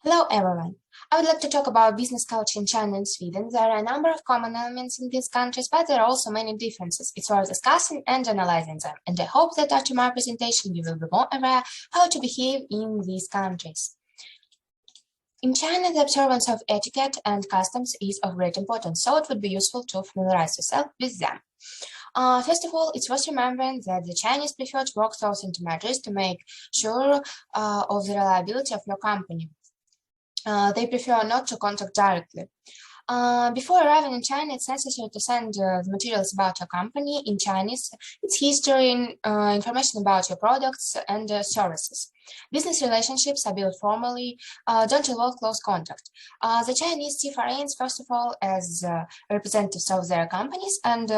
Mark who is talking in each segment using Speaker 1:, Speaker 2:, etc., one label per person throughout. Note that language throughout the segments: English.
Speaker 1: Hello everyone. I would like to talk about business culture in China and Sweden. There are a number of common elements in these countries, but there are also many differences. It's worth discussing and analyzing them, and I hope that after my presentation you will be more aware how to behave in these countries. In China, the observance of etiquette and customs is of great importance, so it would be useful to familiarize yourself with them. First of all, it's worth remembering that the Chinese prefer to work through intermediaries to make sure of the reliability of your company. They prefer not to contact directly. Before arriving in China, it's necessary to send the materials about your company in Chinese, its history, information about your products and services. Business relationships are built formally, don't involve close contact. The Chinese see foreigners, first of all, as representatives of their companies and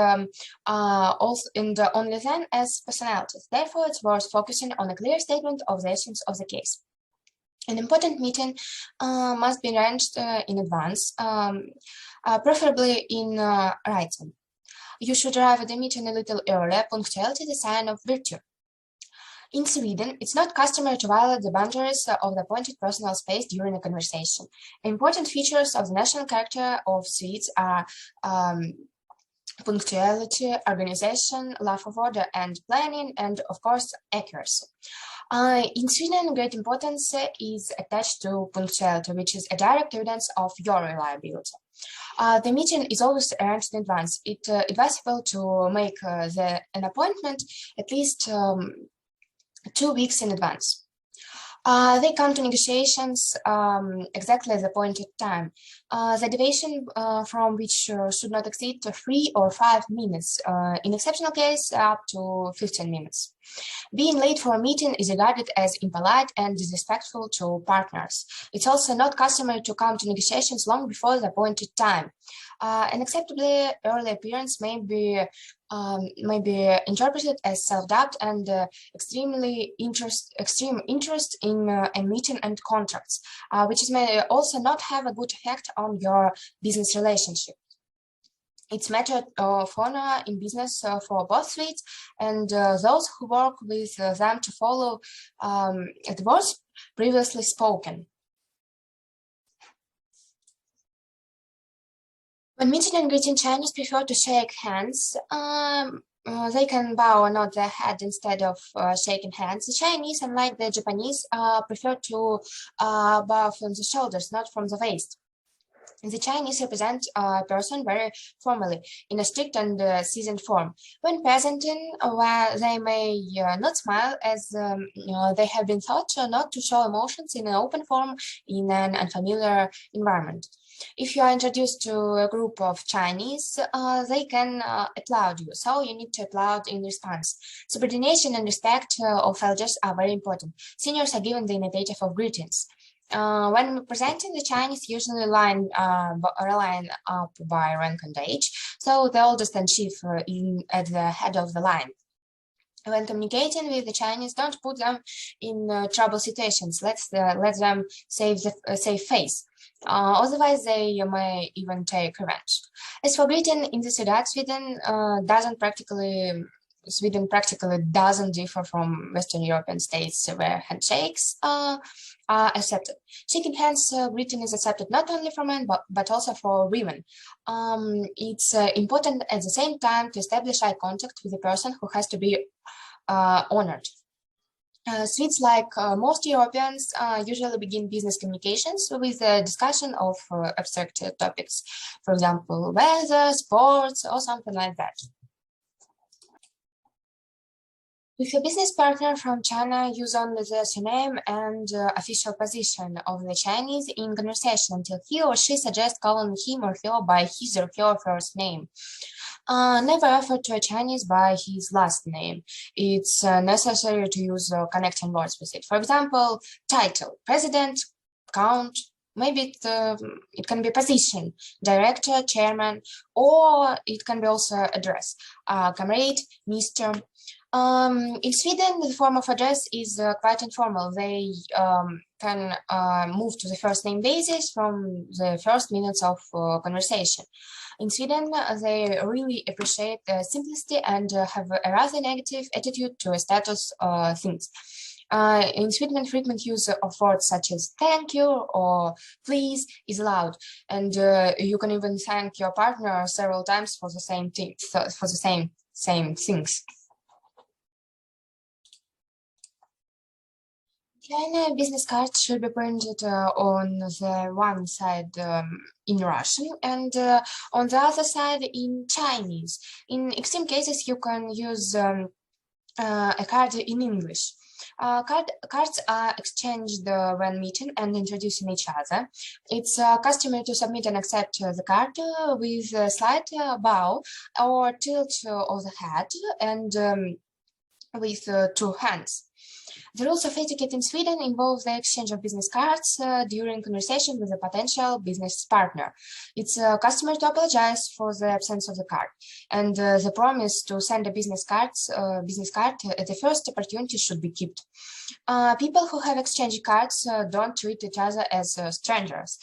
Speaker 1: only then as personalities. Therefore, it's worth focusing on a clear statement of the essence of the case. An important meeting must be arranged in advance, preferably in writing. You should arrive at the meeting a little earlier. Punctuality is a sign of virtue. In Sweden, it's not customary to violate the boundaries of the appointed personal space during a conversation. Important features of the national character of Swedes are punctuality, organization, love of order and planning, and of course, accuracy. In Sweden, great importance is attached to punctuality, which is a direct evidence of your reliability. The meeting is always arranged in advance. It's advisable to make an appointment at least 2 weeks in advance. They come to negotiations exactly at the appointed time. The deviation from which should not exceed 3 or 5 minutes, in exceptional case up to 15 minutes. Being late for a meeting is regarded as impolite and disrespectful to partners. It's also not customary to come to negotiations long before the appointed time. An acceptably early appearance may be interpreted as self-doubt and extreme interest in a meeting and contracts, which may also not have a good effect on your business relationship. It's matter of honor in business for both Swedes and those who work with them to follow the words previously spoken. When meeting and greeting, Chinese prefer to shake hands. They can bow or nod their head instead of shaking hands. The Chinese, unlike the Japanese, prefer to bow from the shoulders, not from the waist. The Chinese represent a person very formally, in a strict and seasoned form. When presenting, they may not smile as they have been taught not to show emotions in an open form in an unfamiliar environment. If you are introduced to a group of Chinese, they can applaud you, so you need to applaud in response. Subordination and respect of elders are very important. Seniors are given the initiative of greetings. When presenting, the Chinese usually line up by rank and age, so the oldest and chief at the head of the line. When communicating with the Chinese, don't put them in trouble situations. Let them save face. Otherwise, they may even take revenge. As for greeting in the Sudan, Sweden practically doesn't differ from Western European states where handshakes are accepted. Shaking hands greeting is accepted not only for men but also for women. It's important at the same time to establish eye contact with the person who has to be honored. Swedes, like most Europeans, usually begin business communications with a discussion of abstract topics, for example, weather, sports, or something like that. With a business partner from China, use only the surname and official position of the Chinese in conversation until he or she suggests calling him or her by his or her first name. Never refer to a Chinese by his last name. It's necessary to use connecting words with it. For example, title, president, count, maybe it can be position, director, chairman, or it can be also address, comrade, Mr. In Sweden, the form of address is quite informal. They can move to the first name basis from the first minutes of conversation. In Sweden, they really appreciate simplicity and have a rather negative attitude to status things. In Sweden, frequent use of words such as thank you or please is allowed, and you can even thank your partner several times for the same thing, for the same things. China business cards should be printed on the one side in Russian and on the other side in Chinese. In extreme cases, you can use a card in English. Cards are exchanged when meeting and introducing each other. It's customary to submit and accept the card with a slight bow or tilt of the head and with two hands. The rules of etiquette in Sweden involve the exchange of business cards during conversation with a potential business partner. It's customary to apologize for the absence of the card, and the promise to send a business card at the first opportunity should be kept. People who have exchanged cards don't treat each other as strangers,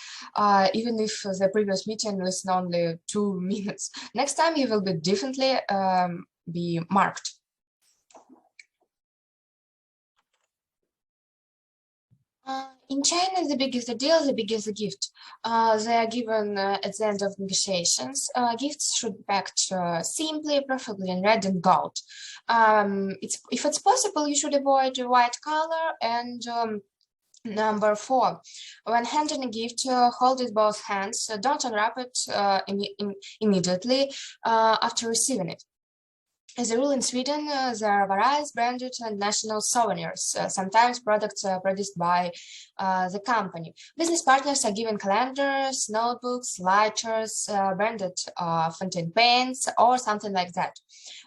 Speaker 1: even if the previous meeting lasted only 2 minutes. Next time you will be differently be marked. In China, the bigger the deal, the bigger the gift. They are given at the end of negotiations. Gifts should be packed simply, preferably in red and gold. If it's possible, you should avoid white color. And number 4, when handing a gift, hold it both hands. Don't unwrap it immediately after receiving it. As a rule in Sweden, there are various branded and national souvenirs, sometimes products produced by the company. Business partners are given calendars, notebooks, lighters, branded fountain pens, or something like that.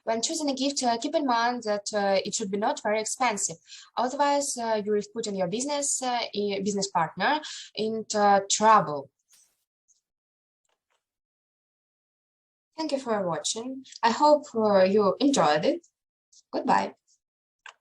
Speaker 1: When choosing a gift, keep in mind that it should be not very expensive. Otherwise, you risk putting your business partner into trouble. Thank you for watching. I hope you enjoyed it. Goodbye.